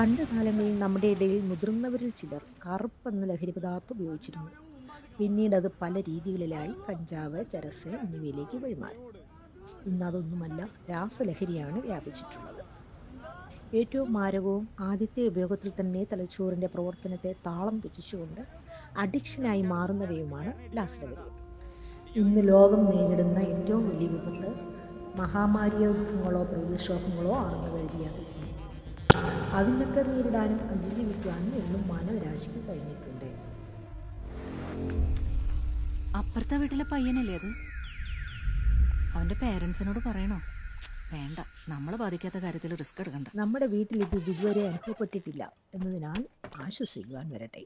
പണ്ട് കാലങ്ങളിൽ നമ്മുടെ ഇടയിൽ മുതിർന്നവരിൽ ചിലർ കറുപ്പെന്ന ലഹരി പദാർത്ഥം ഉപയോഗിച്ചിരുന്നു. പിന്നീട് അത് പല രീതികളിലായി കഞ്ചാവ്, ചരസ് എന്നിവയിലേക്ക് വഴിമാറി. ഇന്ന് അതൊന്നുമല്ല, രാസലഹരിയാണ് വ്യാപിച്ചിട്ടുള്ളത്. ഏറ്റവും മാരകവും ആദ്യത്തെ ഉപയോഗത്തിൽ തന്നെ തലച്ചോറിൻ്റെ പ്രവർത്തനത്തെ താളം തെറ്റിച്ചുകൊണ്ട് അഡിക്ഷനായി മാറുന്നവയുമാണ് രാസലഹരികൾ. ഇന്ന് ലോകം നേരിടുന്ന ഏറ്റവും വലിയ വിപത്ത് മഹാമാരിയോ ദുഃഖങ്ങളോ പ്രതിക്ഷോഭങ്ങളോ ആണെന്ന് കരുതിയാണ്. അതിനൊക്കെ നേരിടാനും അതിജീവിക്കാനും എന്നും മാനവരാശിക്ക് കഴിഞ്ഞിട്ടുണ്ട്. അപ്പുറത്തെ വീട്ടിലെ പയ്യനല്ലേ അത്? അവന്റെ പേരൻസിനോട് പറയണോ? വേണ്ട, നമ്മളെ ബാധിക്കാത്ത കാര്യത്തിൽ റിസ്ക് എടുക്കണ്ട. നമ്മുടെ വീട്ടിൽ ഇത് ഇതുവരെ അനുഭവപ്പെട്ടിട്ടില്ല എന്നതിനാൽ ആശ്വസിക്കുവാൻ വരട്ടെ.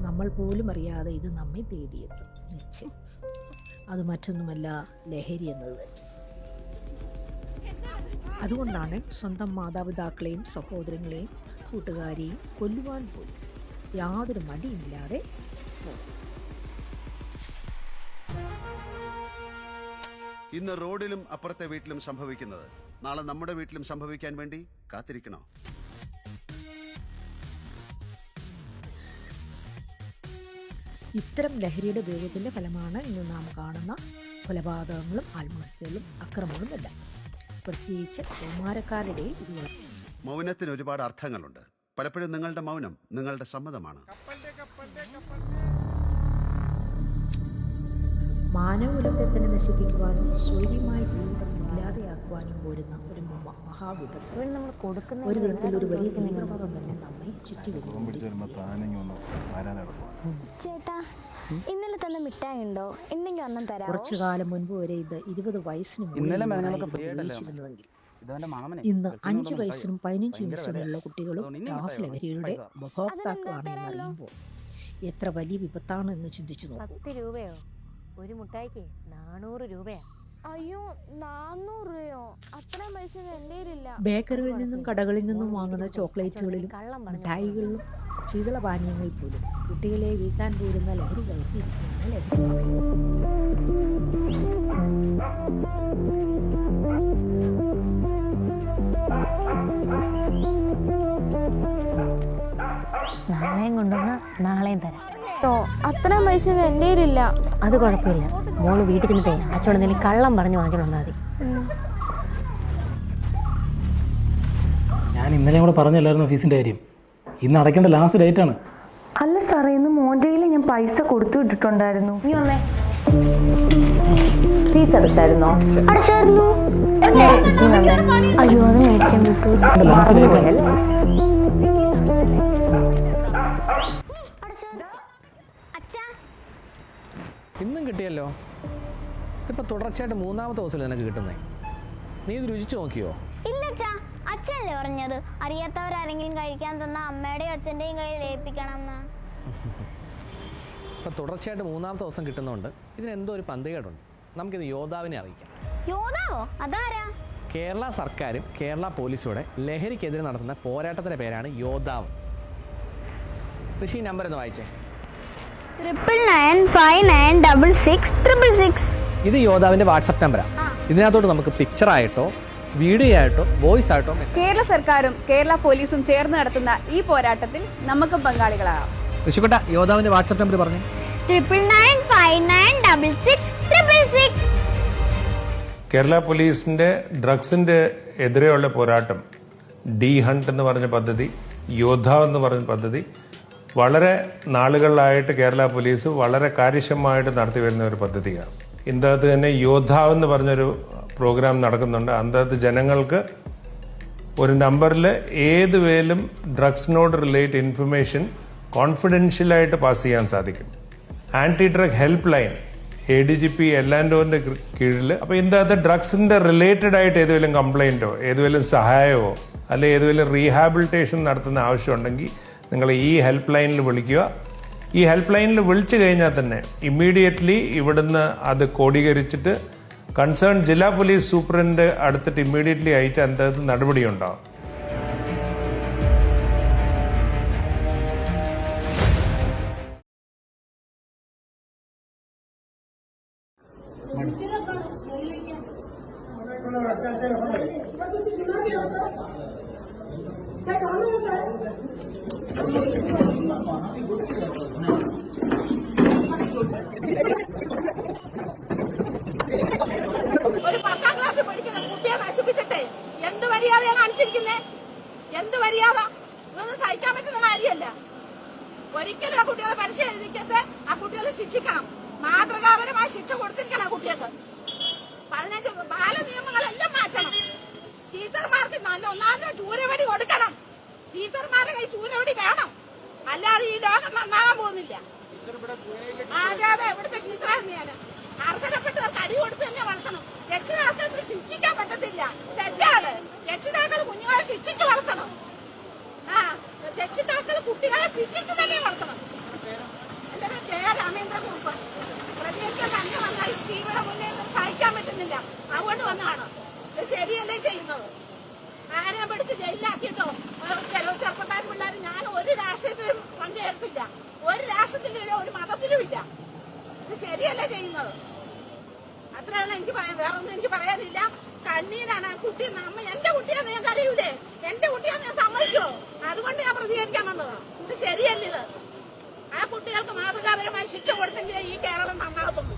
നമ്മൾ പോലും അറിയാതെ ഇത് നമ്മെ തേടിയെത്തും. നിശ്ചയം അത് മറ്റൊന്നുമല്ല, ലഹരി എന്നത് തന്നെ. അതുകൊണ്ടാണ് സ്വന്തം മാതാപിതാക്കളെയും സഹോദരങ്ങളെയും കൂട്ടുകാരെയും കൊല്ലുവാൻ പോലും യാതൊരു മടിയില്ലാതെ ഇന്ന് റോഡിലും അപ്പുറത്തെ വീട്ടിലും സംഭവിക്കുന്നത് നാളെ നമ്മുടെ വീട്ടിലും സംഭവിക്കാൻ വേണ്ടി കാത്തിരിക്കണോ? ഇത്തരം ലഹരിയുടെ ഉപയോഗത്തിൻ്റെ ഫലമാണ് ഇന്ന് നാം കാണുന്ന കൊലപാതകങ്ങളും ആത്മഹത്യകളും അക്രമങ്ങളും എല്ലാം. പ്രത്യേകിച്ച് കൗമാരക്കാരുടെ ഇതുപോലെ. മൗനത്തിന് ഒരുപാട് അർത്ഥങ്ങളുണ്ട്. പലപ്പോഴും നിങ്ങളുടെ മൗനം നിങ്ങളുടെ സമ്മതമാണ്. മാനവകുലത്തെ തന്നെ നശിപ്പിക്കുവാനും സ്വൈര്യമായ ജീവിതം ഇല്ലാതെയാക്കുവാനും പോരുന്ന ഒരു മഹാവിപത്ത് ഒരു വിധത്തിൽ ഒരു വലിയ തീവ്രവാദം തന്നെ നമ്മെ ചുറ്റി വരുന്നു. ചേട്ടാ, ഇന്നലെ തന്ന മിഠായി ഉണ്ടോ? ഉണ്ടെങ്കിൽ ഒന്നും തരാം. കുറച്ചു കാലം മുൻപ് വരെ ഇത് 20 വയസ്സിന് ഉപയോഗിച്ചിരുന്നതെങ്കിൽ ഇന്ന് 5 വയസ്സിനും 15 വയസ്സിനുമുള്ള കുട്ടികളും രാസലഹരിയുടെ ഉപഭോക്താക്കളാണ് എന്നറിയുമ്പോൾ എത്ര വലിയ വിപത്താണ് എന്ന് ചിന്തിച്ചു നോക്കൂ. 10 രൂപയോ? ഒരു മുട്ടായിക്ക് 400 രൂപയാ. അയ്യോ, 400 രൂപയോ? അത്രയും പൈസ എൻ്റെ കയ്യിലില്ല. ബേക്കറികളിൽ നിന്നും കടകളിൽ നിന്നും വാങ്ങുന്ന ചോക്ലേറ്റുകളിലും മിഠായികളിലും ശീതളപാനീയങ്ങളിൽ പോലും കുട്ടികളെ വീഴ്ത്താൻ പോരുന്ന ലഹരി കലർത്തിയിരിക്കുകയാണ് ലഹരി. നാളെയും കൊണ്ടുവന്ന് നാളെയും തരാം. അത്രയും പൈസ എൻ്റെ കയ്യിലില്ല. അത് കുഴപ്പമില്ല, മോള് വീട്ടിൽ നിന്നിട്ടേ അച്ഛനോട് എന്തെങ്കിലും കള്ളം പറഞ്ഞു വാങ്ങിക്കണം മതി. ഞാൻ ഇന്നലെ കൂടെ പറഞ്ഞല്ലായിരുന്നു ഫീസിൻ്റെ കാര്യം. ഇന്ന് അടയ്ക്കേണ്ട ലാസ്റ്റ് ഡേറ്റ് ആണ്. അല്ല സാറേ, ഇന്ന് മോൻ്റെ കയ്യിൽ ഞാൻ പൈസ കൊടുത്തു വിട്ടിട്ടുണ്ടായിരുന്നു. നീ വന്നേ. ഫീസ് അടച്ചായിരുന്നോ? അടച്ചായിരുന്നു. അയ്യോ, അത് മേടിക്കാൻ വിട്ടു. ലാസ്റ്റ് ഡേറ്റ് ആണ്. ഇന്നും കിട്ടിയല്ലോ. ഇതിപ്പോൾ തുടർച്ചയായിട്ട് 3ാമത്തെ ദിവസമല്ലേ നിനക്ക് കിട്ടുന്നേ. നീ ഇത് രുചിച്ചു നോക്കിയോ? ഇല്ല അച്ഛാ, അച്ഛനല്ലേ പറഞ്ഞത് അറിയാത്തവരാരെങ്കിലും കഴിക്കാൻ തന്ന അമ്മയുടെയും അച്ഛൻ്റെയും കയ്യിൽ ഏൽപ്പിക്കണം എന്ന്. ഇപ്പം തുടർച്ചയായിട്ട് 3ാമത്തെ ദിവസം കിട്ടുന്നതുകൊണ്ട് ഇതിനെന്തോ ഒരു പന്തികേടുണ്ട്. നമുക്കിത് യോദ്ധാവിനെ അറിയിക്കാം. യോദ്ധാവോ? അതാരാ? കേരള സർക്കാരും കേരള പോലീസോടെ ലഹരിക്കെതിരെ നടത്തുന്ന പോരാട്ടത്തിൻ്റെ പേരാണ് യോദ്ധാവ്. ഋഷി, നമ്പർ ഒന്ന് വായിച്ചേ. 9959966666. ഇത് യോദ്ധാവിൻ്റെ വാട്സപ്പ് നമ്പറാണ്. ഇതിനകത്തോട്ട് നമുക്ക് പിക്ചറായിട്ടോ വീഡിയോ ആയിട്ടോ വോയിസ് ആയിട്ടോ. കേരള സർക്കാരും കേരള പോലീസും ചേർന്ന് നടത്തുന്ന ഈ പോരാട്ടത്തിൽ നമുക്ക് പങ്കാളികളാകാം. ഋഷിക്കുട്ട, യോദ്ധാവിൻ്റെ വാട്സപ്പ് നമ്പർ പറഞ്ഞു. 9959966666. കേരള പോലീസിൻ്റെ ഡ്രഗ്സിൻ്റെ എതിരെയുള്ള പോരാട്ടം ഡി ഹണ്ട് എന്ന് പറഞ്ഞ പദ്ധതി, യോദ്ധാവ് എന്ന് പറഞ്ഞ പദ്ധതി വളരെ നാളുകളിലായിട്ട് കേരള പോലീസ് വളരെ കാര്യക്ഷമമായിട്ട് നടത്തി വരുന്ന ഒരു പദ്ധതിയാണ്. ഇന്നത്തെ തന്നെ യോദ്ധാവ് എന്ന് പറഞ്ഞൊരു പ്രോഗ്രാം നടക്കുന്നുണ്ട്. അന്തത്ത് ജനങ്ങൾക്ക് ഒരു നമ്പറിൽ ഏത് വേലും ഡ്രഗ്സിനോട് റിലേറ്റ് ഇൻഫർമേഷൻ കോൺഫിഡൻഷ്യലായിട്ട് പാസ് ചെയ്യാൻ സാധിക്കും. Anti drug help line ADGP എല്ലാൻഡോന്റെ കീഴിൽ. അപ്പോൾ ഇന്നത്തെ ഡ്രഗ്സിന്റെ റിലേറ്റഡ് ആയിട്ട് ഏതെങ്കിലും കംപ്ലൈൻറ്റോ ഏതെങ്കിലും സഹായമോ അല്ലെങ്കിൽ ഏതെങ്കിലും റീഹാബിലിറ്റേഷൻ നടത്തുന്ന ആവശ്യമുണ്ടെങ്കിൽ നിങ്ങൾ ഈ ഹെൽപ്പ് ലൈനിൽ വിളിക്കുക. ഈ ഹെൽപ്പ് ലൈനിൽ വിളിച്ചു കഴിഞ്ഞാൽ തന്നെ ഇമ്മീഡിയറ്റ്ലി ഇവിടുന്ന് അത് കോഡീകരിച്ചിട്ട് കൺസേൺ ജില്ലാ പോലീസ് സൂപ്രണ്ട് അടുത്തിട്ട് ഇമ്മീഡിയറ്റ്ലി അയച്ച അതിനകത്ത് നടപടിയുണ്ടാവും. ഒരു 10ാം ക്ലാസ് പഠിക്കുന്ന കുട്ടിയെ നശിപ്പിച്ചിട്ടേ എന്ത് മര്യാദയാണ് കാണിച്ചിരിക്കുന്നേ? എന്ത് മര്യാദ? ഇതൊന്നും സഹിക്കാൻ പറ്റുന്ന കാര്യമല്ല. ഒരിക്കലും ആ കുട്ടികളെ പരീക്ഷ എഴുതിക്കത്തെ ആ കുട്ടികളെ ശിക്ഷിക്കണം. മാതൃകാപരമായ ശിക്ഷ കൊടുത്തിരിക്കണം കുട്ടികൾക്ക്. 15 ബാലനിയമങ്ങളെല്ലാം മാറ്റണം. ടീച്ചർമാർക്ക് നല്ല ഒന്നാമത് ചൂരവടി കൊടുക്കണം. ടീച്ചർമാരുടെ കൈ ചൂരവടി വേണം. അല്ലാതെ ഈ ലോകം നന്നാകാൻ പോകുന്നില്ല. അതെ, ഇവിടുത്തെ ടീച്ചറായിരുന്നു ഞാൻ. അർഹതപ്പെട്ടവർക്ക് അടി കൊടുത്ത് തന്നെ വളർത്തണം. രക്ഷിതാക്കൾക്ക് ശിക്ഷിക്കാൻ പറ്റത്തില്ല. തെറ്റാണ്. രക്ഷിതാക്കൾ കുഞ്ഞുങ്ങളെ ശിക്ഷിച്ച് വളർത്തണം. രക്ഷിതാക്കൾ കുട്ടികളെ ശിക്ഷിച്ച് തന്നെ വളർത്തണം. എന്റെ പേര് കെ രാമേന്ദ്രകുറുപ്പ്. പ്രതികരിക്കാൻ തന്നെ വന്നാൽ ടീമിയുടെ മുന്നേ സഹിക്കാൻ പറ്റുന്നില്ല. അതുകൊണ്ട് വന്നതാണ്. ഇത് ശരിയല്ലേ ചെയ്യുന്നത്? ആരെയും പിടിച്ച് ജയിലിലാക്കിയിട്ടോ ചില ചെറുപ്പക്കാർ പിള്ളേർ ഞാൻ ഒരു രാഷ്ട്രീയത്തിലും പങ്കുചേർത്തില്ല. ഒരു രാഷ്ട്രത്തിലും ഒരു മതത്തിലും ഇല്ല. ഇത് ശരിയല്ലേ ചെയ്യുന്നത്? അത്രയാണ് എനിക്ക് പറയാൻ. വേറെ ഒന്നും എനിക്ക് പറയാനില്ല. കണ്ണീരാണ് കുട്ടി. എന്റെ കുട്ടിയാന്ന് ഞാൻ കരയൂലേ? എന്റെ കുട്ടിയാന്ന് ഞാൻ സമ്മതിക്കോ? അതുകൊണ്ട് ഞാൻ പ്രതികരിക്കാൻ വന്നത്. ഇത് ശരിയല്ല. ഇത് ആ കുട്ടികൾക്ക് മാതൃകാപരമായി ശിക്ഷ കൊടുത്തെങ്കിലേ ഈ കേരളം നന്നാകത്തുള്ളൂ.